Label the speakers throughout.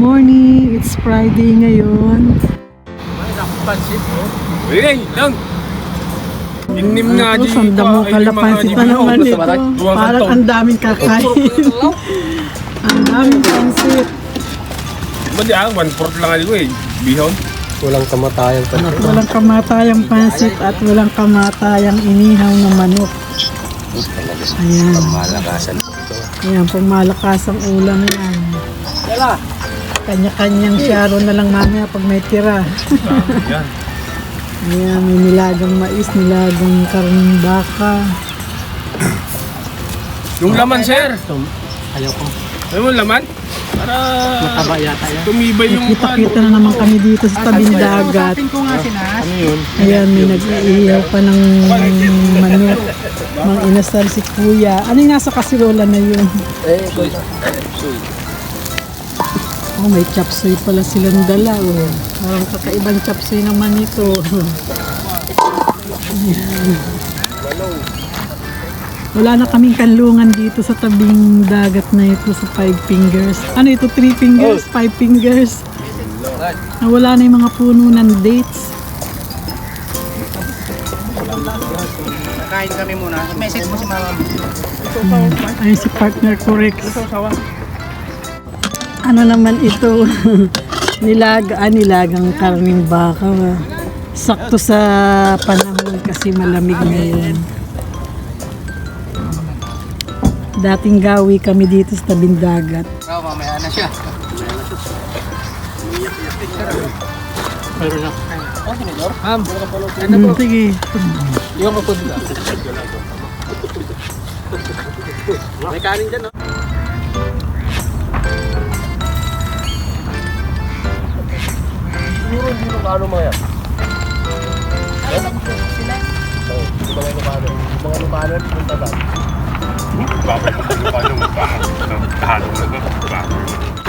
Speaker 1: morning! It's Friday ngayon.
Speaker 2: Wait lang! Inim na
Speaker 1: Ako, sanda mo kalapansit pa naman ito. Parang ang daming kakain. Ang daming pansit.
Speaker 2: Ba't yan? 1/4 lang ano eh. Bihon.
Speaker 3: Walang kamatayang pansit.
Speaker 1: Walang kamatayang pansit at walang kamatayang inihaw na manok. Ayan.
Speaker 3: Malakasan ito.
Speaker 1: Ayan, pumalakasang ulam yan. Kanya-kanyang syaro na lang mamaya pag may tira.
Speaker 2: Yan.
Speaker 1: Ayan, may nilagang mais, nilagang karning baka.
Speaker 2: Yung laman, sir.
Speaker 3: Ayaw ko.
Speaker 2: Ano mo laman? Para
Speaker 3: Mataba yata yan.
Speaker 2: tumibay yung
Speaker 1: Kita-kita na naman kami dito sa tabing dagat.
Speaker 3: Ano yun?
Speaker 1: Ayan, may nag-iihaw pa ng manok. Mang inasal si kuya. Ano yung nasa kasirola na yun? Oh, may chapsuy pala silang dala. Oh. Parang kakaibang chapsuy naman ito. Ayan. Wala na kaming kanlungan dito sa tabing dagat na ito sa Five Fingers. Ano ito? 3 fingers? 5 fingers? Nawala na yung mga puno ng dates.
Speaker 3: Kain kami muna. Message mo si mama.
Speaker 1: Ayun si partner ko Rex. Ano naman ito? Nilagang karning baka. Sakto sa panahon kasi malamig ngayon. Dating gawi kami dito sa tabing dagat.
Speaker 3: Oo, mamaya na siya. Mayroon na. Oh, sinidor?
Speaker 1: Sige.
Speaker 3: Yung kapod na. May kanin dyan, no? Siguro hindi nung ano mga yan. Sila? Oo, mga lumano. Mga lumano, yung tagal.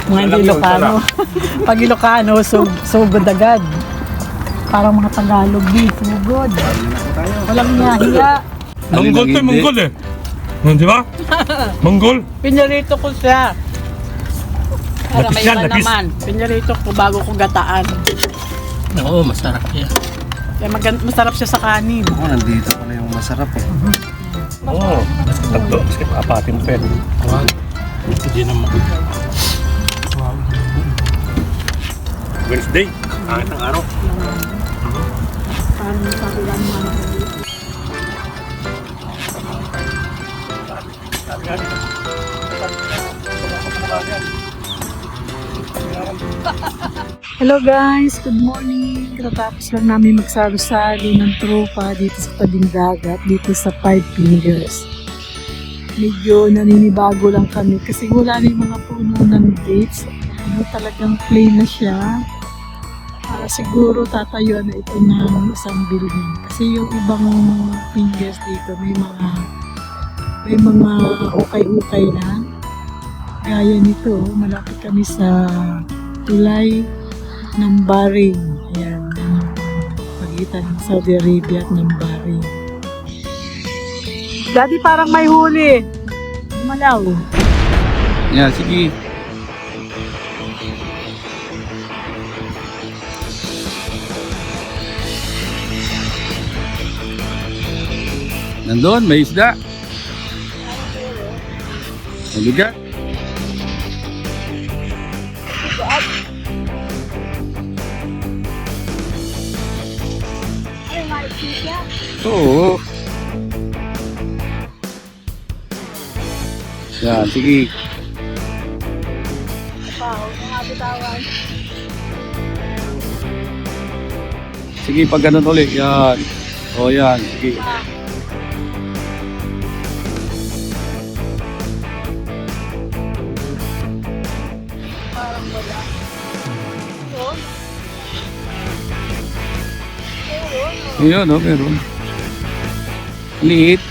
Speaker 1: Mga hindi Ilocano. Pag Ilocano, sugod agad. Parang mga Tagalog din, sugod. Walang hiya.
Speaker 2: Monggol to, Monggol eh. Di ba? Monggol.
Speaker 1: Pinarito ko siya. Para
Speaker 2: Lapis
Speaker 1: may
Speaker 2: yan,
Speaker 1: iba
Speaker 2: lapis.
Speaker 1: naman. Pinarito ko bago ko gataan.
Speaker 3: Oo, masarap yan.
Speaker 1: Kaya masarap siya sa kanin.
Speaker 3: Oo, nandito pala yung masarap eh.
Speaker 2: Oo. Tatlo. Kasi apatin pa yan. Hindi naman. Wednesday. Angit ang araw.
Speaker 1: Parang sa ulan naman. Hello guys, good morning. Katapos lang namin magsalo-salo ng tropa dito sa tabing dagat, dito sa Five Fingers. Medyo naninibago lang kami kasi wala na yung mga puno ng dates. Talagang plain na siya. Siguro tatayuan na ito ng isang building. Kasi yung ibang fingers dito may mga hukay-hukay na. Gaya nito, malapit kami sa tulay ng Bahrain. Ayan, pagitan ng Saudi Arabia at ng Bahrain. Daddy, parang may huli. Malaw.
Speaker 2: Yan, sige. Nandun, may isda. Mabigat. Oo. Yan, sige. Sige, pag ganun ulit, yan. O yan, sige. Ayan, o, meron. Liit.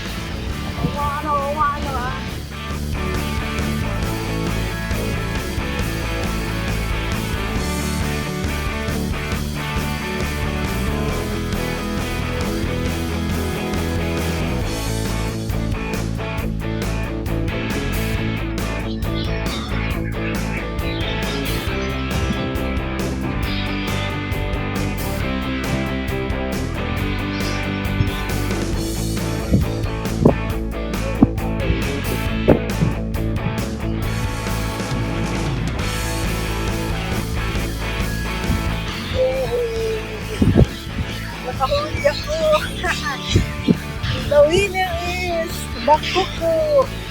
Speaker 1: Dako po.